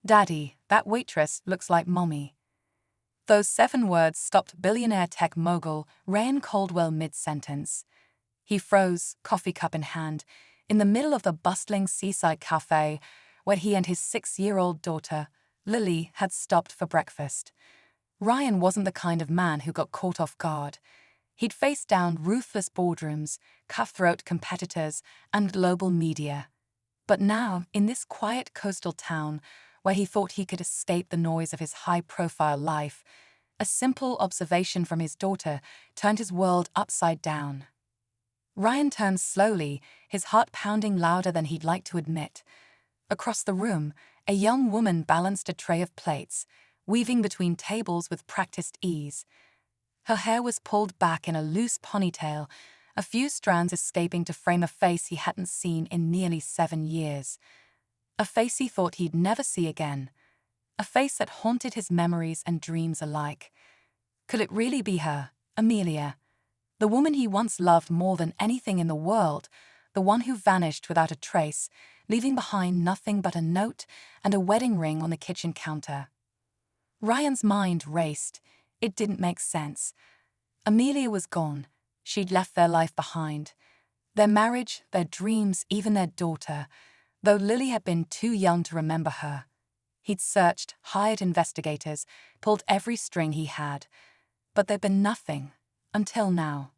Daddy, that waitress looks like mommy. Those 7 words stopped billionaire tech mogul Ryan Caldwell mid-sentence. He froze, coffee cup in hand, in the middle of the bustling seaside cafe where he and his 6-year-old daughter, Lily, had stopped for breakfast. Ryan wasn't the kind of man who got caught off guard. He'd faced down ruthless boardrooms, cutthroat competitors, and global media. But now, in this quiet coastal town, where he thought he could escape the noise of his high-profile life, a simple observation from his daughter turned his world upside down. Ryan turned slowly, his heart pounding louder than he'd like to admit. Across the room, a young woman balanced a tray of plates, weaving between tables with practiced ease. Her hair was pulled back in a loose ponytail, a few strands escaping to frame a face he hadn't seen in nearly 7 years. A face he thought he'd never see again. A face that haunted his memories and dreams alike. Could it really be her, Amelia? The woman he once loved more than anything in the world, the one who vanished without a trace, leaving behind nothing but a note and a wedding ring on the kitchen counter. Ryan's mind raced. It didn't make sense. Amelia was gone. She'd left their life behind. Their marriage, their dreams, even their daughter, though Lily had been too young to remember her. He'd searched, hired investigators, pulled every string he had. But there'd been nothing, until now.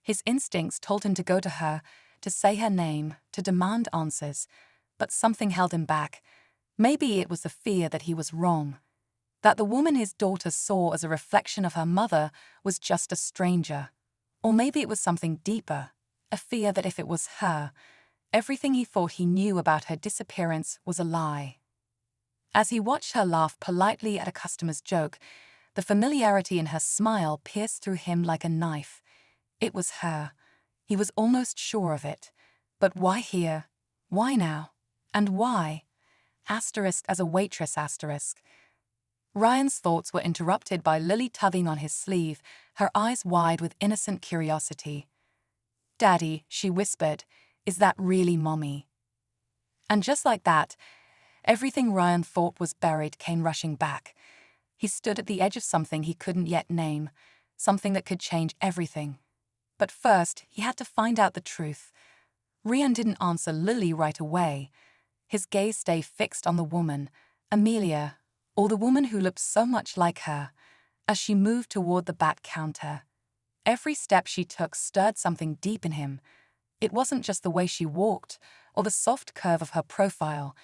His instincts told him to go to her, to say her name, to demand answers, but something held him back. Maybe it was the fear that he was wrong, that the woman his daughter saw as a reflection of her mother was just a stranger. Or maybe it was something deeper, a fear that if it was her, everything he thought he knew about her disappearance was a lie. As he watched her laugh politely at a customer's joke, the familiarity in her smile pierced through him like a knife. It was her. He was almost sure of it. But why here? Why now? And why? Asterisk as a waitress asterisk. Ryan's thoughts were interrupted by Lily tugging on his sleeve, her eyes wide with innocent curiosity. "Daddy," she whispered, "is that really Mommy?" And just like that, everything Ryan thought was buried came rushing back. He stood at the edge of something he couldn't yet name, something that could change everything. But first, he had to find out the truth. Ryan didn't answer Lily right away. His gaze stayed fixed on the woman, Amelia, or the woman who looked so much like her, as she moved toward the back counter. Every step she took stirred something deep in him. It wasn't just the way she walked, or the soft curve of her profile.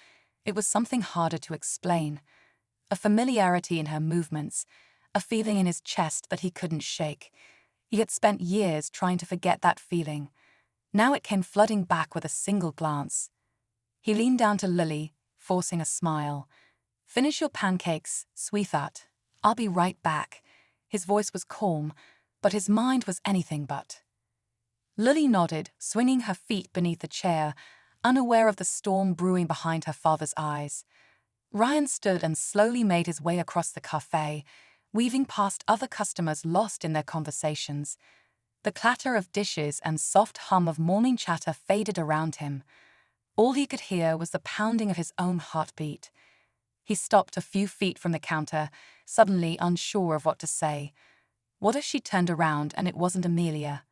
It was something harder to explain. A familiarity in her movements, a feeling in his chest that he couldn't shake. He had spent years trying to forget that feeling. Now it came flooding back with a single glance. He leaned down to Lily, forcing a smile. "Finish your pancakes, sweetheart. I'll be right back." His voice was calm, but his mind was anything but. Lily nodded, swinging her feet beneath the chair, unaware of the storm brewing behind her father's eyes. Ryan stood and slowly made his way across the cafe, weaving past other customers lost in their conversations. The clatter of dishes and soft hum of morning chatter faded around him. All he could hear was the pounding of his own heartbeat. He stopped a few feet from the counter, suddenly unsure of what to say. What if she turned around and it wasn't Amelia?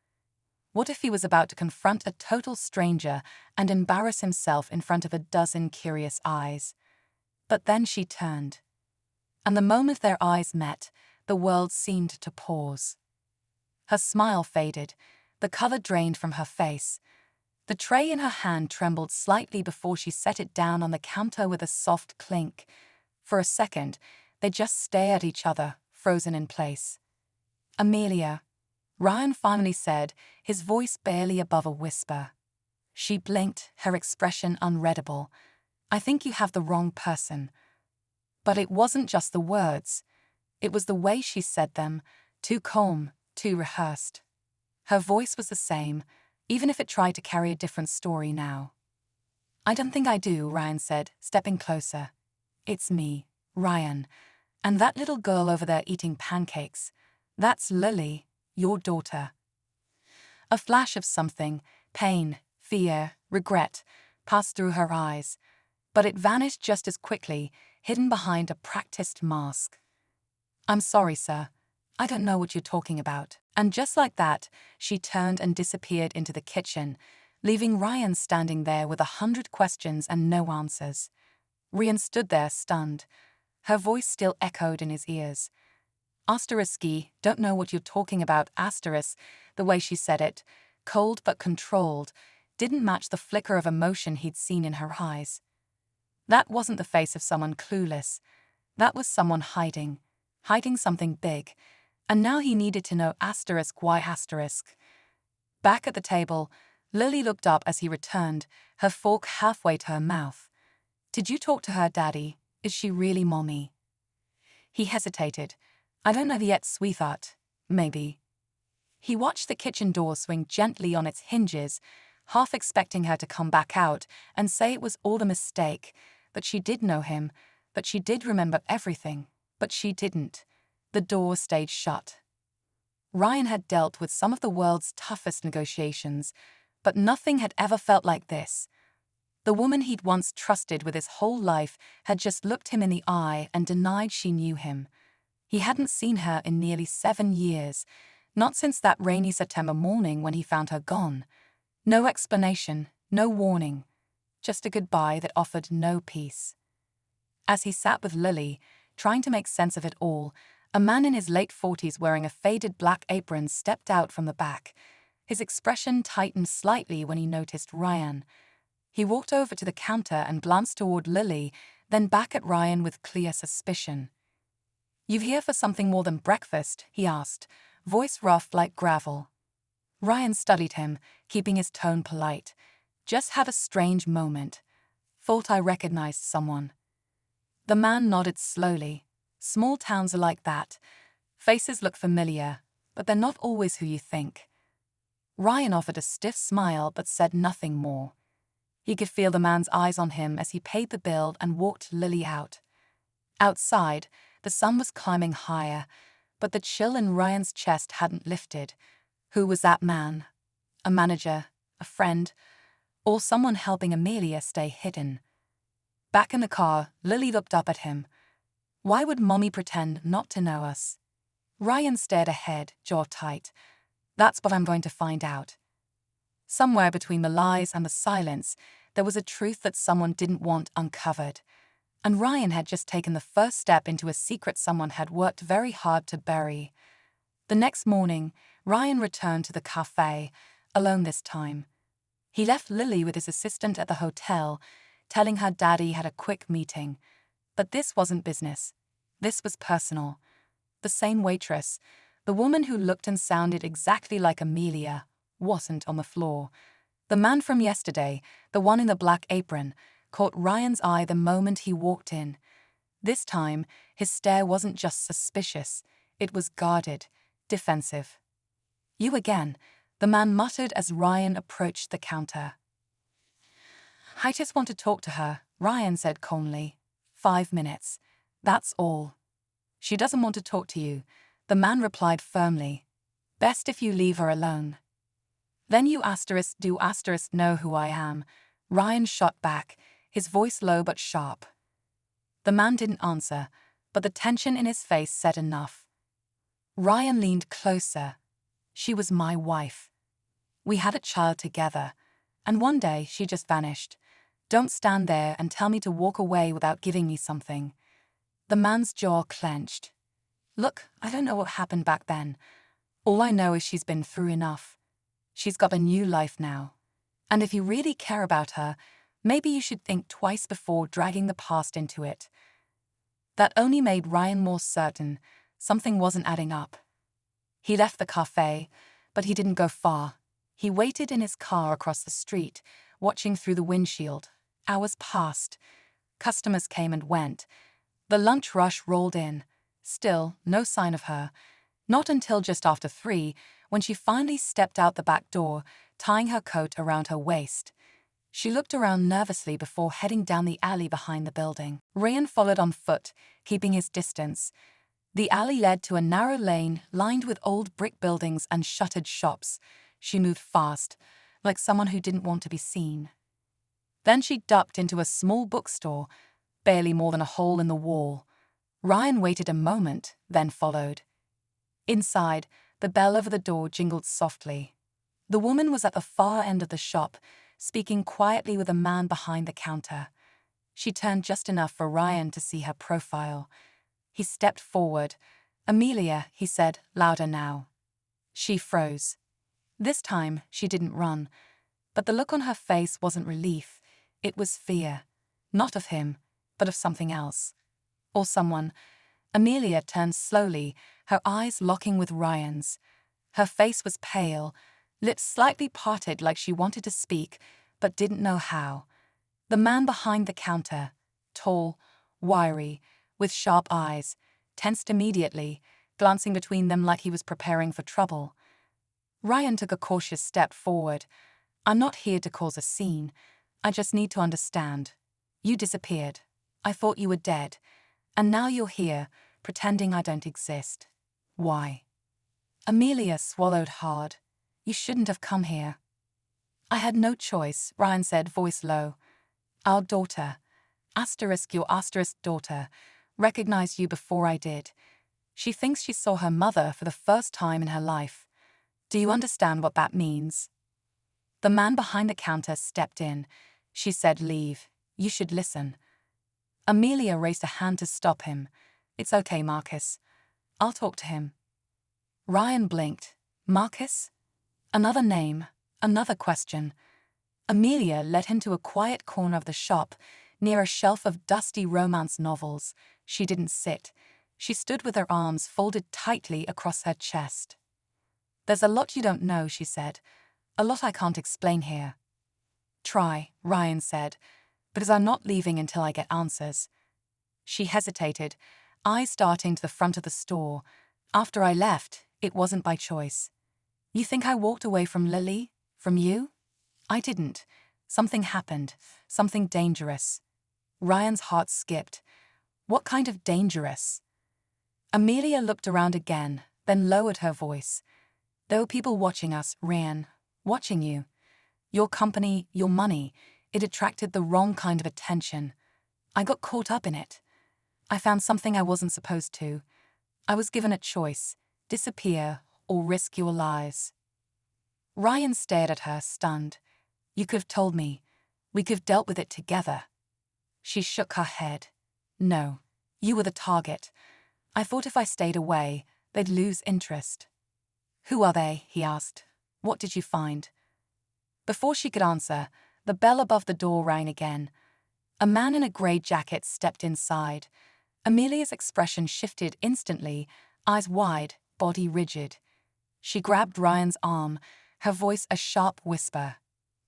What if he was about to confront a total stranger and embarrass himself in front of a dozen curious eyes? But then she turned. And the moment their eyes met, the world seemed to pause. Her smile faded, the color drained from her face. The tray in her hand trembled slightly before she set it down on the counter with a soft clink. For a second, they just stared at each other, frozen in place. "Amelia," Ryan finally said, his voice barely above a whisper. She blinked, her expression unreadable. "I think you have the wrong person." But it wasn't just the words. It was the way she said them, too calm, too rehearsed. Her voice was the same, even if it tried to carry a different story now. "I don't think I do," Ryan said, stepping closer. "It's me, Ryan. And that little girl over there eating pancakes, that's Lily, your daughter." A flash of something, pain, fear, regret, passed through her eyes. But it vanished just as quickly, hidden behind a practiced mask. "I'm sorry, sir. I don't know what you're talking about." And just like that, she turned and disappeared into the kitchen, leaving Ryan standing there with 100 questions and no answers. Ryan stood there stunned. Her voice still echoed in his ears. Don't know what you're talking about, the way she said it, cold but controlled, didn't match the flicker of emotion he'd seen in her eyes. That wasn't the face of someone clueless. That was someone hiding something big. And now he needed to know why. Back at the table, Lily looked up as he returned, her fork halfway to her mouth. "Did you talk to her, Daddy? Is she really Mommy?" He hesitated. "I don't know yet, sweetheart. Maybe." He watched the kitchen door swing gently on its hinges, half expecting her to come back out and say it was all a mistake, that she did know him, that she did remember everything, but she didn't. The door stayed shut. Ryan had dealt with some of the world's toughest negotiations, but nothing had ever felt like this. The woman he'd once trusted with his whole life had just looked him in the eye and denied she knew him. He hadn't seen her in nearly 7 years, not since that rainy September morning when he found her gone. No explanation, no warning, just a goodbye that offered no peace. As he sat with Lily, trying to make sense of it all, a man in his late 40s wearing a faded black apron stepped out from the back. His expression tightened slightly when he noticed Ryan. He walked over to the counter and glanced toward Lily, then back at Ryan with clear suspicion. "You here for something more than breakfast?" he asked, voice rough like gravel. Ryan studied him, keeping his tone polite. "Just had a strange moment. Thought I recognized someone." The man nodded slowly. Small towns are like that. Faces look familiar, but they're not always who you think. Ryan offered a stiff smile but said nothing more. He could feel the man's eyes on him as he paid the bill and walked Lily out. Outside, the sun was climbing higher, but the chill in Ryan's chest hadn't lifted. Who was that man? A manager? A friend? Or someone helping Amelia stay hidden? Back in the car, Lily looked up at him. "Why would Mommy pretend not to know us?" Ryan stared ahead, jaw tight. "That's what I'm going to find out." Somewhere between the lies and the silence, there was a truth that someone didn't want uncovered. And Ryan had just taken the first step into a secret someone had worked very hard to bury. The next morning, Ryan returned to the cafe, alone this time. He left Lily with his assistant at the hotel, telling her Daddy had a quick meeting. But this wasn't business. This was personal. The same waitress, the woman who looked and sounded exactly like Amelia, wasn't on the floor. The man from yesterday, the one in the black apron, caught Ryan's eye the moment he walked in. This time, his stare wasn't just suspicious, it was guarded, defensive. "You again," the man muttered as Ryan approached the counter. "I just want to talk to her," Ryan said calmly. 5 minutes. That's all." "She doesn't want to talk to you," the man replied firmly. "Best if you leave her alone." "Then you do know who I am," Ryan shot back, his voice low but sharp. The man didn't answer, but the tension in his face said enough. Ryan leaned closer. "She was my wife. We had a child together, and one day she just vanished. Don't stand there and tell me to walk away without giving me something." The man's jaw clenched. "Look, I don't know what happened back then. All I know is she's been through enough. She's got a new life now. And if you really care about her, maybe you should think twice before dragging the past into it." That only made Ryan more certain something wasn't adding up. He left the cafe, but he didn't go far. He waited in his car across the street, watching through the windshield. Hours passed. Customers came and went. The lunch rush rolled in. Still, no sign of her. Not until just after 3, when she finally stepped out the back door, tying her coat around her waist. She looked around nervously before heading down the alley behind the building. Ryan followed on foot, keeping his distance. The alley led to a narrow lane lined with old brick buildings and shuttered shops. She moved fast, like someone who didn't want to be seen. Then she ducked into a small bookstore. barely more than a hole in the wall. Ryan waited a moment, then followed. Inside, the bell over the door jingled softly. The woman was at the far end of the shop, speaking quietly with a man behind the counter. She turned just enough for Ryan to see her profile. He stepped forward. "Amelia," he said, louder now. She froze. This time, she didn't run. But the look on her face wasn't relief. It was fear. Not of him, but of something else. Or someone. Amelia turned slowly, her eyes locking with Ryan's. Her face was pale, lips slightly parted like she wanted to speak, but didn't know how. The man behind the counter, tall, wiry, with sharp eyes, tensed immediately, glancing between them like he was preparing for trouble. Ryan took a cautious step forward. "I'm not here to cause a scene. I just need to understand. You disappeared. I thought you were dead. And now you're here, pretending I don't exist. Why?" Amelia swallowed hard. "You shouldn't have come here." "I had no choice," Ryan said, voice low. "Our daughter, your daughter, recognized you before I did. She thinks she saw her mother for the first time in her life. Do you understand what that means?" The man behind the counter stepped in. She said, "Leave. You should listen." Amelia raised a hand to stop him. "It's okay, Marcus. I'll talk to him." Ryan blinked. Marcus? Another name, another question. Amelia led him to a quiet corner of the shop, near a shelf of dusty romance novels. She didn't sit. She stood with her arms folded tightly across her chest. "There's a lot you don't know," she said. "A lot I can't explain here." "Try," Ryan said, "because I'm not leaving until I get answers." She hesitated, eyes darting to the front of the store. "After I left, it wasn't by choice." "You think I walked away from Lily? From you?" "I didn't. Something happened. Something dangerous." Ryan's heart skipped. "What kind of dangerous?" Amelia looked around again, then lowered her voice. "There were people watching us, Ryan. Watching you. Your company, your money. It attracted the wrong kind of attention. I got caught up in it. I found something I wasn't supposed to. I was given a choice: disappear or risk your lives." Ryan stared at her, stunned. "You could have told me. We could have dealt with it together." She shook her head. "No, you were the target. I thought if I stayed away, they'd lose interest." "Who are they?" he asked. "What did you find?" Before she could answer, the bell above the door rang again. A man in a grey jacket stepped inside. Amelia's expression shifted instantly, eyes wide, body rigid. She grabbed Ryan's arm, her voice a sharp whisper.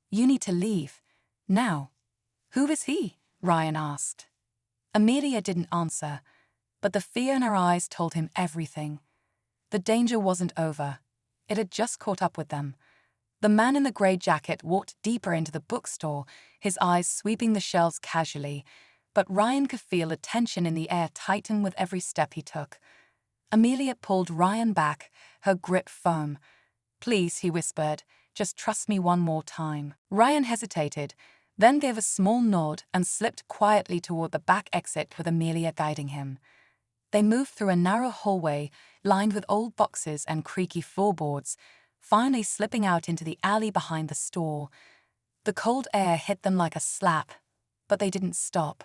"You need to leave. Now." "Who is he?" Ryan asked. Amelia didn't answer, but the fear in her eyes told him everything. The danger wasn't over. It had just caught up with them. The man in the grey jacket walked deeper into the bookstore, his eyes sweeping the shelves casually, but Ryan could feel the tension in the air tighten with every step he took. Amelia pulled Ryan back, her grip firm. "Please," he whispered, "just trust me one more time." Ryan hesitated, then gave a small nod and slipped quietly toward the back exit with Amelia guiding him. They moved through a narrow hallway lined with old boxes and creaky floorboards, finally slipping out into the alley behind the store. The cold air hit them like a slap, but they didn't stop.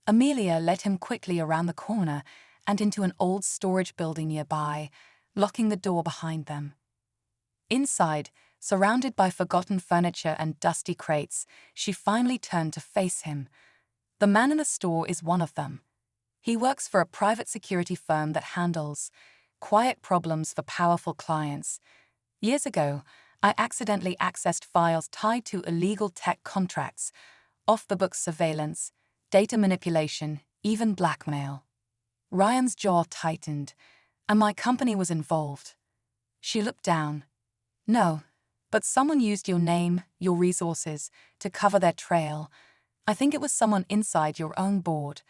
Amelia led him quickly around the corner and into an old storage building nearby, locking the door behind them. Inside, surrounded by forgotten furniture and dusty crates, she finally turned to face him. The man in the store is one of them. He works for a private security firm that handles quiet problems for powerful clients. Years ago, I accidentally accessed files tied to illegal tech contracts, off-the-books surveillance, data manipulation, even blackmail. Ryan's jaw tightened, and my company was involved. She looked down. "No, but someone used your name, your resources, to cover their trail. I think it was someone inside your own board.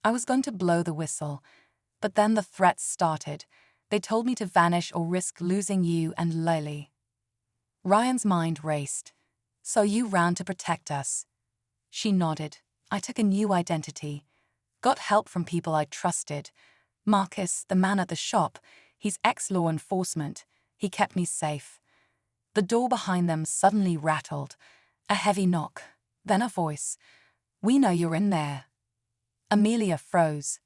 I was going to blow the whistle, but then the threats started. They told me to vanish or risk losing you and Lily." Ryan's mind raced. "So you ran to protect us?" She nodded. "I took a new identity. Got help from people I trusted. Marcus, the man at the shop, he's ex-law enforcement. He kept me safe. The door behind them suddenly rattled. A heavy knock, then a voice. "We know you're in there." Amelia froze.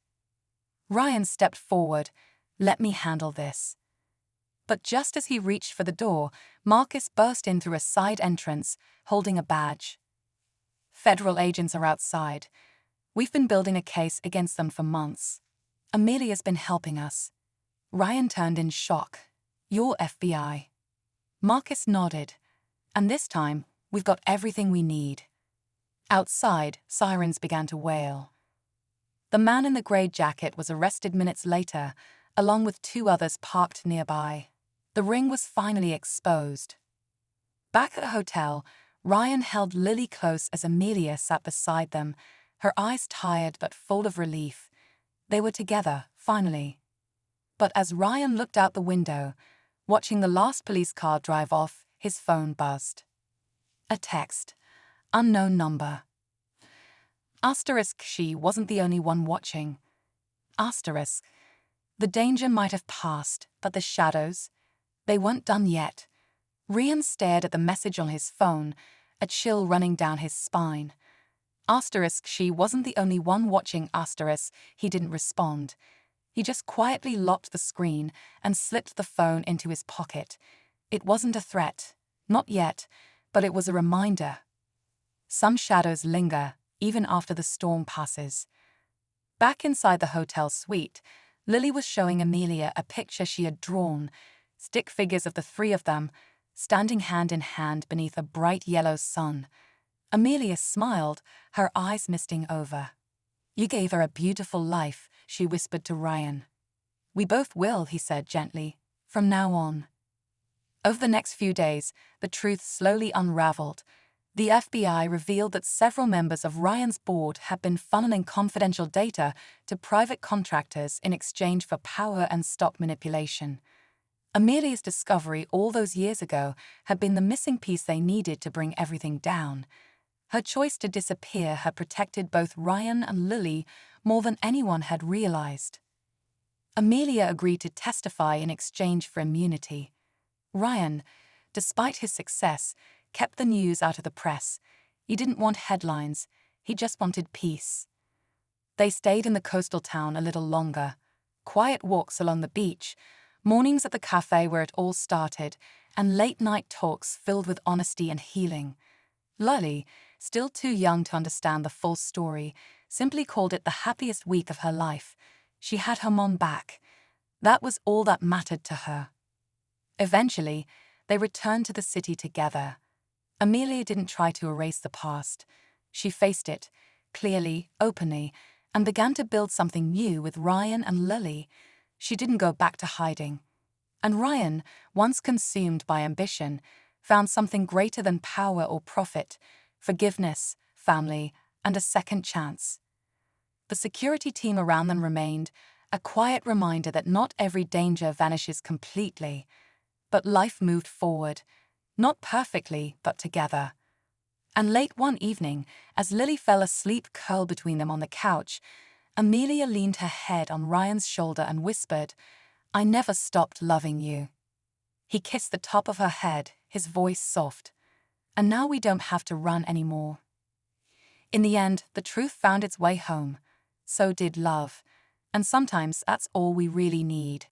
Ryan stepped forward. "Let me handle this." But just as he reached for the door, Marcus burst in through a side entrance, holding a badge. "Federal agents are outside. We've been building a case against them for months. Amelia's been helping us." Ryan turned in shock. "You're FBI." Marcus nodded. "And this time, we've got everything we need." Outside, sirens began to wail. The man in the grey jacket was arrested minutes later, along with 2 others parked nearby. The ring was finally exposed. Back at the hotel, Ryan held Lily close as Amelia sat beside them, her eyes tired but full of relief. They were together, finally. But as Ryan looked out the window, watching the last police car drive off, his phone buzzed. A text. Unknown number. Asterisk, she wasn't the only one watching. Asterisk. The danger might have passed, but the shadows, they weren't done yet. Ryan stared at the message on his phone, a chill running down his spine. Asterisk, she wasn't the only one watching. Asterisk, he didn't respond. He just quietly locked the screen and slipped the phone into his pocket. It wasn't a threat, not yet, but it was a reminder. Some shadows linger, even after the storm passes. Back inside the hotel suite, Lily was showing Amelia a picture she had drawn, stick figures of the 3 of them, standing hand in hand beneath a bright yellow sun. Amelia smiled, her eyes misting over. "You gave her a beautiful life," she whispered to Ryan. "We both will," he said gently, "from now on." Over the next few days, the truth slowly unraveled. The FBI revealed that several members of Ryan's board had been funneling confidential data to private contractors in exchange for power and stock manipulation. Amelia's discovery all those years ago had been the missing piece they needed to bring everything down. Her choice to disappear had protected both Ryan and Lily more than anyone had realized. Amelia agreed to testify in exchange for immunity. Ryan, despite his success, kept the news out of the press. He didn't want headlines, he just wanted peace. They stayed in the coastal town a little longer. Quiet walks along the beach, mornings at the cafe where it all started, and late-night talks filled with honesty and healing. Lily, still too young to understand the full story, simply called it the happiest week of her life. She had her mom back. That was all that mattered to her. Eventually, they returned to the city together. Amelia didn't try to erase the past. She faced it, clearly, openly, and began to build something new with Ryan and Lily. She didn't go back to hiding. And Ryan, once consumed by ambition, found something greater than power or profit: forgiveness, family, and a second chance. The security team around them remained, a quiet reminder that not every danger vanishes completely. But life moved forward, not perfectly, but together. And late one evening, as Lily fell asleep curled between them on the couch, Amelia leaned her head on Ryan's shoulder and whispered, "I never stopped loving you." He kissed the top of her head, his voice soft. "And now we don't have to run anymore." In the end, the truth found its way home. So did love. And sometimes that's all we really need.